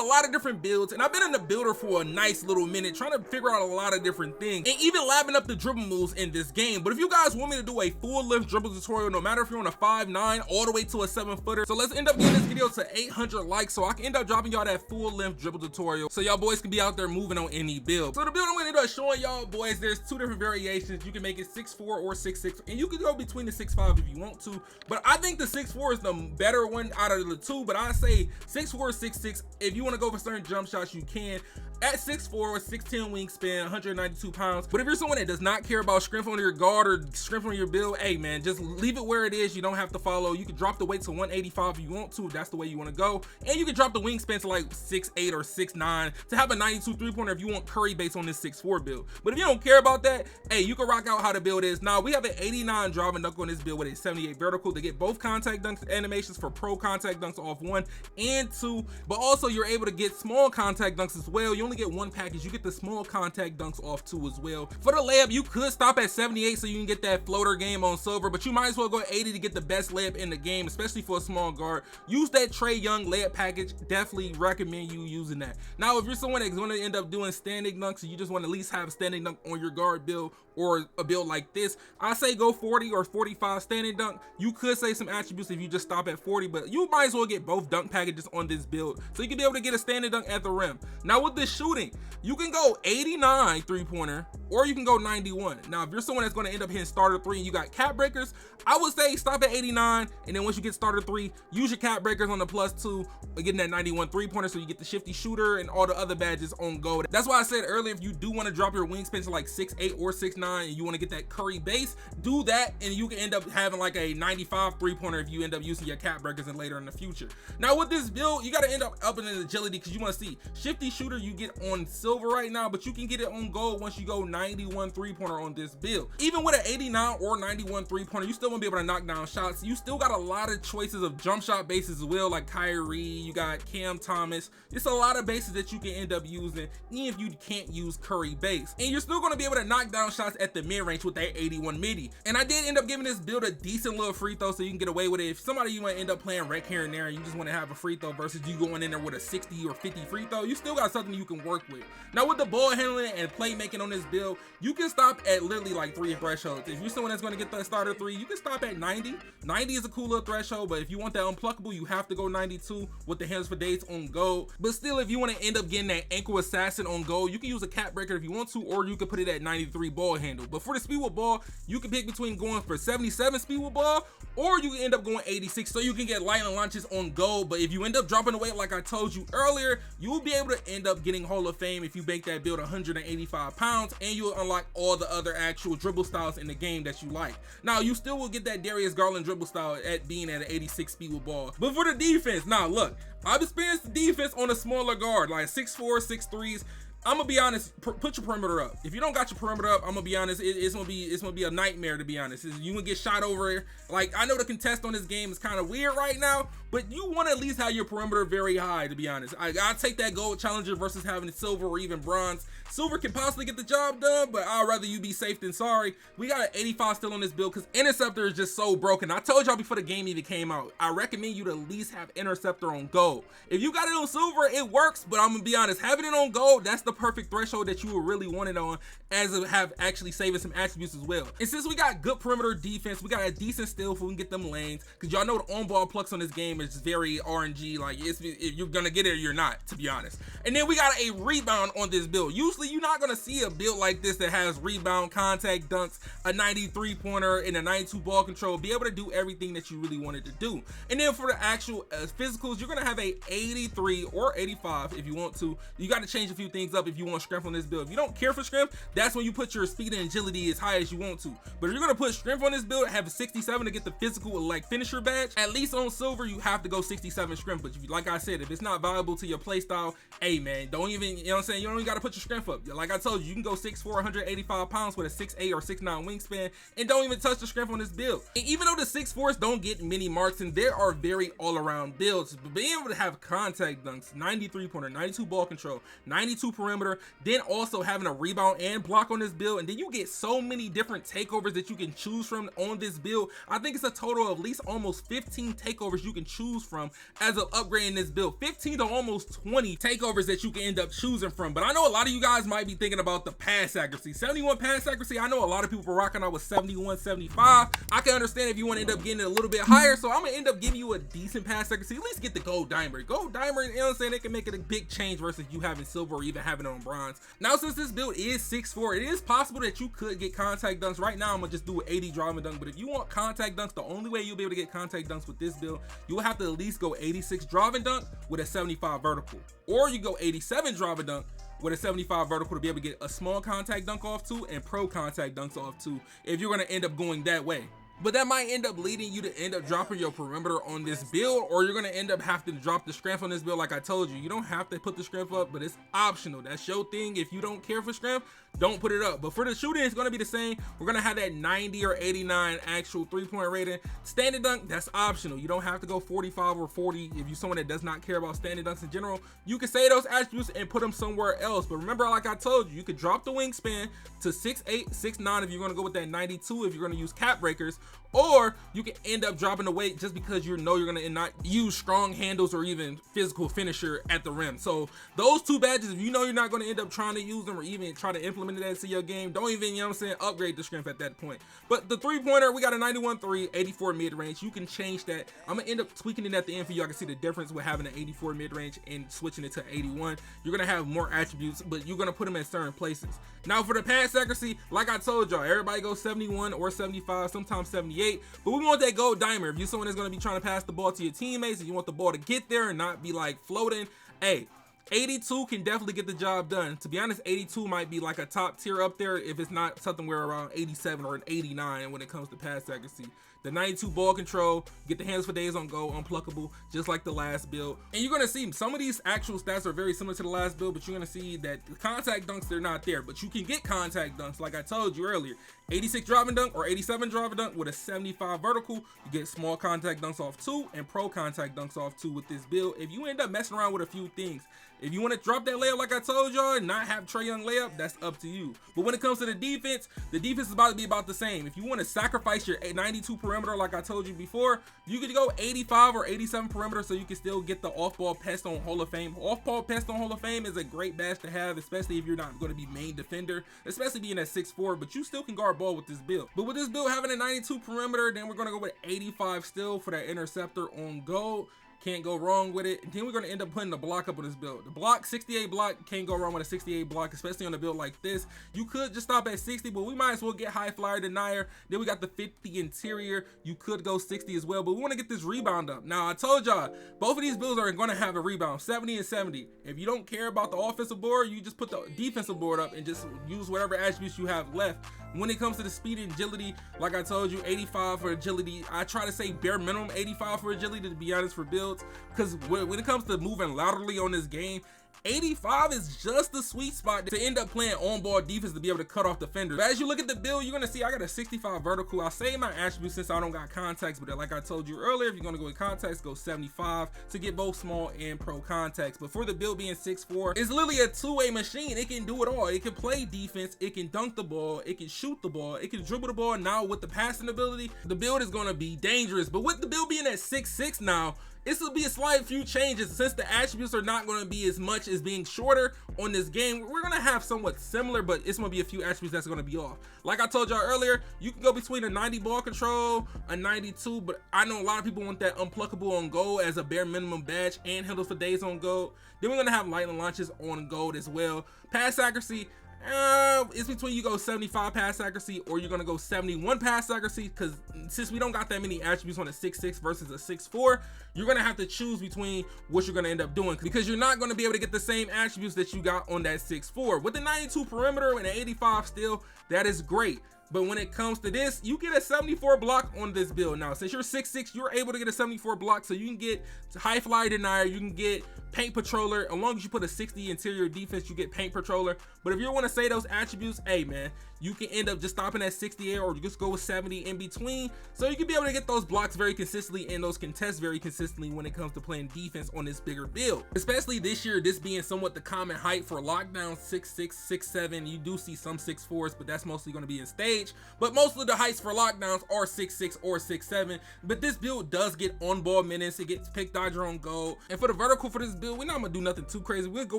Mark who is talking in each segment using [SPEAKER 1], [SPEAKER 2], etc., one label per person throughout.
[SPEAKER 1] a lot of different builds, and I've been in the builder for a nice little minute trying to figure out a lot of different things and even labbing up the dribble moves in this game. But if you guys want me to do a full-length dribble tutorial, no matter if you're on a 5'9" all the way to a 7-footer, so let's end up getting this video to 800 likes so I can end up dropping y'all that full-length dribble tutorial so y'all boys can be out there moving on any build. So the build I'm gonna end up showing y'all boys, there's two different variations. You can make it 6'4" or 6'6", and you can go between the 6'5" if you want to, but I think the 6'4" is the better one out of the two. But I say 6'4", 6'6", if you want to go for certain jump shots, you can. At 6'4", 6'10" wingspan, 192 pounds. But if you're someone that does not care about strength on your guard or strength on your build, hey man, just leave it where it is. You don't have to follow. You can drop the weight to 185 if you want to, if that's the way you want to go. And you can drop the wingspan to like 6'8" or 6'9" to have a 92 3-pointer if you want curry base on this 6'4" build. But if you don't care about that, hey, you can rock out how the build is. Now, we have an 89 driving dunk on this build with a 78 vertical to get both contact dunks animations for pro contact dunks off 1 and 2, but also you're able to get small contact dunks as well. You only get one package, you get the small contact dunks off 2 as well. For the layup, you could stop at 78 so you can get that floater game on silver, but you might as well go 80 to get the best layup in the game, especially for a small guard. Use that Trae Young layup package. Definitely recommend you using that. Now, if you're someone that's going to end up doing standing dunks and you just want to at least have a standing dunk on your guard build or a build like this, I say go 40 or 45 standing dunk. You could say some attributes if you just stop at 40, but you might as well get both dunk packages on this build so you can be able to get a standing dunk at the rim. Now with this shooting, you can go 89 3-pointer or you can go 91. Now if you're someone that's going to end up hitting starter 3 and you got cap breakers, I would say stop at 89, and then once you get starter 3, use your cap breakers on the +2, getting that 91 3-pointer so you get the shifty shooter and all the other badges on go. That's why I said earlier, if you do want to drop your wingspan to like 6'8" or 6'9" and you want to get that curry base, do that, and you can end up having like a 95 3-pointer if you end up using your cap breakers and later in the future. Now with this build, you got to end up upping in agility because you want to see shifty shooter you get on silver right now, but you can get it on gold once you go 91 3-pointer on this build. Even with an 89 or 91 3-pointer, you still won't be able to knock down shots. You still got a lot of choices of jump shot bases as well, like Kyrie, you got Cam Thomas. It's a lot of bases that you can end up using even if you can't use curry base, and you're still going to be able to knock down shots at the mid-range with that 81 midi. And I did end up giving this build a decent little free throw so you can get away with it. If somebody you might end up playing rec here and there and you just want to have a free throw versus you going in there with a 60 or 50 free throw, you still got something you can work with. Now with the ball handling and playmaking on this build, you can stop at literally like 3 thresholds. If you're someone that's going to get the starter 3, you can stop at 90. 90 is a cool little threshold, but if you want that unpluckable, you have to go 92 with the hands for days on gold. But still, if you want to end up getting that ankle assassin on gold, you can use a cap breaker if you want to, or you can put it at 93 ball handle. But for the speed with ball, you can pick between going for 77 speed with ball, or you can end up going 86 so you can get lightning launches on gold. But if you end up dropping the weight like I told you earlier, you will be able to end up getting Hall of Fame if you make that build 185 pounds, and you'll unlock all the other actual dribble styles in the game that you like. Now you still will get that Darius Garland dribble style at being at an 86 speed with ball. But for the defense, now look, I've experienced the defense on a smaller guard like 6'4", 6'3s. I'm gonna be honest, put your perimeter up. If you don't got your perimeter up, I'm gonna be honest, it's gonna be a nightmare, to be honest. You gonna get shot over. Like, I know the contest on this game is kind of weird right now, but you want to at least have your perimeter very high, to be honest. I'll take that gold challenger versus having silver or even bronze. Silver can possibly get the job done, but I'd rather you be safe than sorry. We got an 85 still on this build because interceptor is just so broken. I told y'all before the game even came out, I recommend you to at least have interceptor on gold. If you got it on silver, it works, but I'm gonna be honest, having it on gold, that's the perfect threshold that you would really want it on, as it have actually saving some attributes as well. And since we got good perimeter defense, we got a decent steal if we can get them lanes, because y'all know the on-ball plucks on this game is very RNG. Like, if you're gonna get it or you're not, to be honest. And then we got a rebound on this build. Usually you're not gonna see a build like this that has rebound, contact dunks, a 93 pointer, and a 92 ball control, be able to do everything that you really wanted to do. And then for the actual physicals, you're gonna have a 83 or 85 if you want to. You got to change a few things up if you want strength on this build. If you don't care for strength, that's when you put your speed and agility as high as you want to. But if you're gonna put strength on this build, have a 67 to get the physical like finisher badge, at least on silver you have to go 67 strength. But if you, like I said, if it's not valuable to your play style, hey man, don't even, you know what I'm saying, you don't even got to put your strength up. Like I told you, you can go 6'4", 185 pounds with a 6'8" or 6'9" wingspan and don't even touch the strength on this build. And even though the 6'4s don't get many marks, and there are very all-around builds, but being able to have contact dunks, 93 pointer, 92 ball control, 92 perimeter, then also having a rebound and block on this build, and then you get so many different takeovers that you can choose from on this build. I think it's a total of at least almost 15 takeovers you can choose from as an upgrade in this build. 15 to almost 20 takeovers that you can end up choosing from. But I know a lot of you guys might be thinking about the pass accuracy. 71 pass accuracy, I know a lot of people are rocking out with 71, 75. I can understand if you want to end up getting it a little bit higher, so I'm gonna end up giving you a decent pass accuracy. At least get the gold diamond. Gold diamond, you know what I'm saying, it can make it a big change versus you having silver or even having it on bronze. Now, since this build is 6'4", it is possible that you could get contact dunks. Right now I'm gonna just do an 80 driving dunk, but if you want contact dunks, the only way you'll be able to get contact dunks with this build, you will have to at least go 86 driving dunk with a 75 vertical, or you go 87 driving dunk with a 75 vertical to be able to get a small contact dunk off too and pro contact dunks off too, if you're going to end up going that way. But that might end up leading you to end up dropping your perimeter on this build, or you're going to end up having to drop the strength on this build. Like I told you, you don't have to put the strength up, but it's optional. That's your thing. If you don't care for strength, don't put it up. But for the shooting, it's going to be the same. We're going to have that 90 or 89 actual 3-point rating. Standing dunk, that's optional. You don't have to go 45 or 40. If you're someone that does not care about standing dunks in general, you can say those attributes and put them somewhere else. But remember, like I told you, you could drop the wingspan to 6'8", 6'9" if you're going to go with that 92, if you're going to use cap breakers, or you can end up dropping the weight just because you know you're going to not use strong handles or even physical finisher at the rim. So those two badges, if you know you're not going to end up trying to use them or even try to implement that into your game, don't even, you know what I'm saying, upgrade the strength at that point. But the 3-pointer, we got a 91.3, 84 mid-range. You can change that. I'm going to end up tweaking it at the end for you. I can see the difference with having an 84 mid-range and switching it to 81. You're going to have more attributes, but you're going to put them in certain places. Now for the pass accuracy, like I told y'all, everybody goes 71 or 75, sometimes 78, but we want that gold diamond. If you're someone that's going to be trying to pass the ball to your teammates and you want the ball to get there and not be like floating, hey, 82 can definitely get the job done. To be honest, 82 might be like a top tier up there if it's not something where around 87 or an 89 when it comes to pass accuracy. The 92 ball control, get the hands for days on go, unpluckable, just like the last build. And you're gonna see some of these actual stats are very similar to the last build, but you're gonna see that the contact dunks, they're not there, but you can get contact dunks like I told you earlier. 86 driving dunk or 87 driving dunk with a 75 vertical. You get small contact dunks off too and pro contact dunks off too with this build. If you end up messing around with a few things, if you want to drop that layup like I told y'all and not have Trae Young layup, that's up to you. But when it comes to the defense is about to be about the same. If you want to sacrifice your 92 perimeter like I told you before, you could go 85 or 87 perimeter so you can still get the off-ball pest on Hall of Fame. Off-ball pest on Hall of Fame is a great badge to have, especially if you're not going to be main defender, especially being at 6'4", but you still can guard ball with this build. But with this build having a 92 perimeter, then we're going to go with 85 still for that interceptor on gold. Can't go wrong with it. And then we're going to end up putting the block up on this build. The block, 68 block, can't go wrong with a 68 block, especially on a build like this. You could just stop at 60, but we might as well get high flyer denier. Then we got the 50 interior. You could go 60 as well, but we want to get this rebound up. Now, I told y'all, both of these builds are going to have a rebound, 70 and 70. If you don't care about the offensive board, you just put the defensive board up and just use whatever attributes you have left. When it comes to the speed and agility, like I told you, 85 for agility. I try to say bare minimum 85 for agility, to be honest, for builds, because when it comes to moving laterally on this game, 85 is just the sweet spot to end up playing on-ball defense to be able to cut off defenders. But as you look at the build, you're going to see I got a 65 vertical. I'll say my attributes since I don't got contacts, but like I told you earlier, if you're going to go with contacts, go 75 to get both small and pro contacts. But for the build being 6'4", it's literally a two-way machine. It can do it all. It can play defense, it can dunk the ball, it can shoot the ball, it can dribble the ball. Now with the passing ability, the build is going to be dangerous. But with the build being at 6'6" now, this will be a slight few changes since the attributes are not going to be as much as being shorter on this game. We're going to have somewhat similar, but it's going to be a few attributes that's going to be off. Like I told y'all earlier, you can go between a 90 ball control, a 92, but I know a lot of people want that unpluckable on gold as a bare minimum badge and handles for days on gold. Then we're going to have lightning launches on gold as well. Pass accuracy, it's between you go 75 pass accuracy or you're gonna go 71 pass accuracy, because since we don't got that many attributes on a 6'6" versus a 6'4", you're gonna have to choose between what you're gonna end up doing, because you're not gonna be able to get the same attributes that you got on that 6'4". With the 92 perimeter and an 85 still, that is great. But when it comes to this, you get a 74 block on this build. Now, since you're 6'6", you're able to get a 74 block, so you can get high flyer denier, you can get paint patroller. As long as you put a 60 interior defense, you get paint patroller. But if you want to say those attributes, hey man, you can end up just stopping at 68, or just go with 70 in between, so you can be able to get those blocks very consistently and those contests very consistently when it comes to playing defense on this bigger build. Especially this year, this being somewhat the common height for lockdown, 6'6", 6'7". You do see some 6'4s, but that's mostly going to be in stage. But most of the heights for lockdowns are 6'6" or 6'7". But this build does get on ball minutes, it gets pick dodger on goal. And for the vertical for this build, we're not gonna do nothing too crazy. We'll go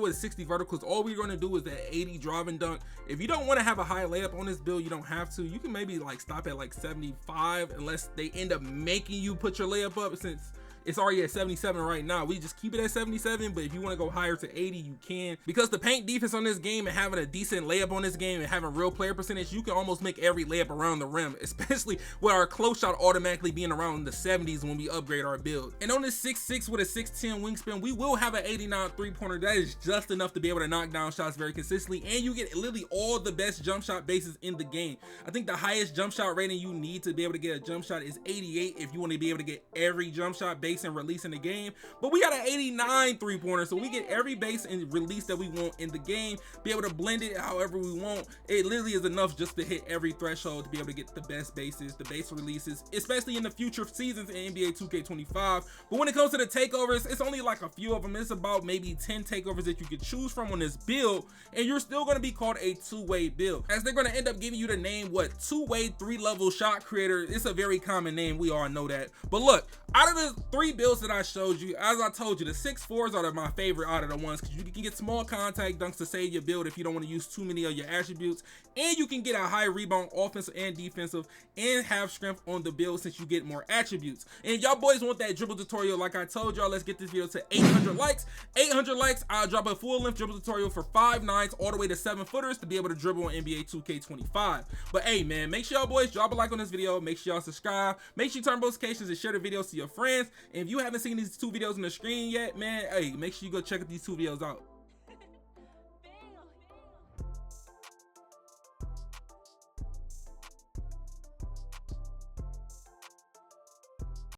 [SPEAKER 1] with 60 verticals. All we're gonna do is that 80 drive and dunk. If you don't want to have a high layup on this build, you don't have to. You can maybe like stop at like 75, unless they end up making you put your layup up, since it's already at 77 right now. We just keep it at 77, but if you want to go higher to 80, you can. Because the paint defense on this game and having a decent layup on this game and having real player percentage, you can almost make every layup around the rim, especially with our close shot automatically being around the 70s when we upgrade our build. And on this 6'6" with a 6'10" wingspan, we will have an 89 three-pointer. That is just enough to be able to knock down shots very consistently, and you get literally all the best jump shot bases in the game. I think the highest jump shot rating you need to be able to get a jump shot is 88 if you want to be able to get every jump shot base and release in the game. But we got an 89 three-pointer, so we get every base and release that we want in the game, be able to blend it however we want. It literally is enough just to hit every threshold to be able to get the best bases, the base releases, especially in the future seasons in NBA 2K25. But when it comes to the takeovers, it's only like a few of them. It's about maybe 10 takeovers that you could choose from on this build, and you're still going to be called a two-way build, as they're going to end up giving you the name, what, two-way 3-level shot creator. It's a very common name, we all know that. But look, out of the 3 builds that I showed you, as I told you, the 6'4s are my favorite out of the ones, because you can get small contact dunks to save your build if you don't want to use too many of your attributes, and you can get a high rebound offensive and defensive, and have strength on the build since you get more attributes. And if y'all boys want that dribble tutorial, like I told y'all, let's get this video to 800 likes. 800 likes, I'll drop a full-length dribble tutorial for 5'9s all the way to 7-footers to be able to dribble on NBA 2K25. But hey man, make sure y'all boys drop a like on this video, make sure y'all subscribe, make sure you turn notifications and share the videos to your friends. And if you haven't seen these 2 videos on the screen yet, man, hey, make sure you go check these 2 videos out.